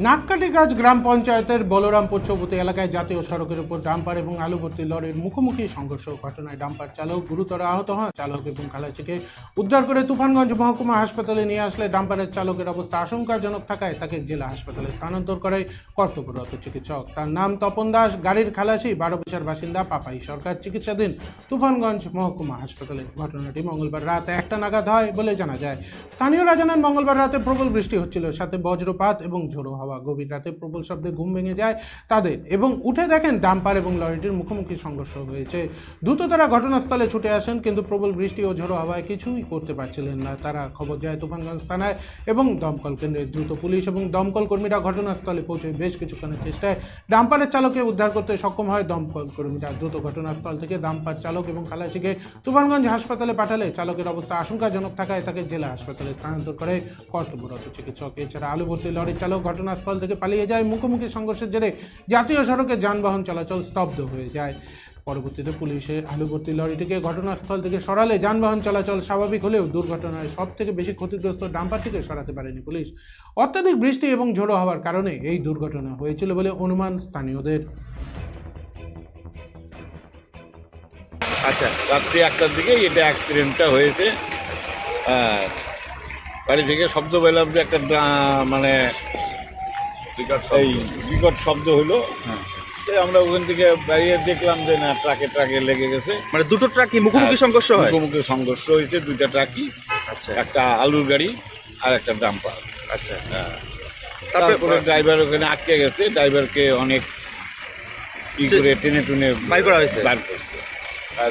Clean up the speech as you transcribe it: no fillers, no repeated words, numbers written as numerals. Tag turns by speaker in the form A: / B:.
A: নাককাটিগাছ গ্রাম পঞ্চায়েতের বলরামপুর চৌপতি এলাকায় জাতীয় সড়কের উপর ডাম্পার এবং আলু ভর্তি লরির মুখোমুখি সংঘর্ষ ঘটনায় ডাম্পার চালক গুরুতর আহত হন। চালক এবং খালাসিকে উদ্ধার করে তুফানগঞ্জ মহকুমা হাসপাতালে নিয়ে আসলে ডাম্পারের চালকের অবস্থা আশঙ্কাজনক থাকায় তাকে জেলা হাসপাতালে স্থানান্তর করে কর্তব্যরত চিকিৎসক। তার নাম তপন দাস, গাড়ির খালাসি, 12 বিশার বাসিন্দা পাপাই সরকার, চিকিৎসাধীন তুফানগঞ্জ মহকুমা হাসপাতালে। ঘটনাটি মঙ্গলবার রাত 1টা নাগাদ হয় বলে জানা যায়। স্থানীয়রা জানান, মঙ্গলবার রাতে প্রবল বৃষ্টি হচ্ছিল, সাথে বজ্রপাত এবং ঝোড়ো হাওয়া। গভীর রাতে প্রবল শব্দে ঘুম ভেঙে যায় তাদের এবং উঠে দেখেন ডাম্পার এবং লরিটির মুখোমুখি সংঘর্ষ হয়েছে। দ্রুত তারা ঘটনাস্থলে ছুটে আসেন, কিন্তু প্রবল বৃষ্টি ও ঝোড়ো হাওয়ায় কিছুই করতে পারছিলেন না। তারা খবর যায় তুফানগঞ্জ থানায় এবং দমকল কেন্দ্রে। দ্রুত পুলিশ এবং দমকল কর্মীরা ঘটনাস্থলে পৌঁছে বেশ কিছুক্ষণের চেষ্টায় ডাম্পারের চালককে উদ্ধার করতে সক্ষম হয় দমকল কর্মীরা। দ্রুত ঘটনাস্থল থেকে ডাম্পার চালক এবং খালাসিকে তুফানগঞ্জ হাসপাতালে পাঠালে চালকের অবস্থা আশঙ্কাজনক থাকায় তাকে জেলা হাসপাতালে স্থানান্তর করে কর্তব্যরত চিকিৎসক। এছাড়া আলু ভর্তি লরির চালক ঘটনাস্থল থেকে পালিয়ে যায়। মুখোমুখি সংঘর্ষের জেরে জাতীয় সড়কে যানবাহন চলাচল স্তব্ধ হয়ে যায়। পরবর্তীতে পুলিশের আলু ভর্তি লরিটিকে ঘটনাস্থল থেকে সরালে যানবাহন চলাচল স্বাভাবিক হলেও দুর্ঘটনায় সব থেকে বেশি ক্ষতিগ্রস্ত ডাম্পারটিকে সরাতে পারেনি পুলিশ। অত্যাধিক বৃষ্টি এবং ঝোড়ো হওয়ার কারণে এই দুর্ঘটনা হয়েছিল বলে অনুমান স্থানীয়দের।
B: আচ্ছা, রাত্রি 1টার দিকে এটা অ্যাক্সিডেন্টটা হয়েছে। বাড়ি থেকে শব্দ পেলাম যে একটা মানে এই বিকট শব্দ হলো। আমরা ওখান থেকে বেরিয়ে দেখলাম যে না, ট্রাকে লেগে গেছে।
C: মানে দুটো ট্রাকই মুখোমুখি সংঘর্ষ হয়?
B: মুখোমুখি সংঘর্ষ হয়েছে, 2টা ট্রাকই।
C: আচ্ছা,
B: একটা আলুর গাড়ি আর একটা ডাম্পার।
C: আচ্ছা।
B: তারপরে ড্রাইভার ওখানে আটকে গেছে, ড্রাইভারকে অনেক ই করে টেনে টুনে
C: বাইর করা হয়েছে।
B: বার করছে। আর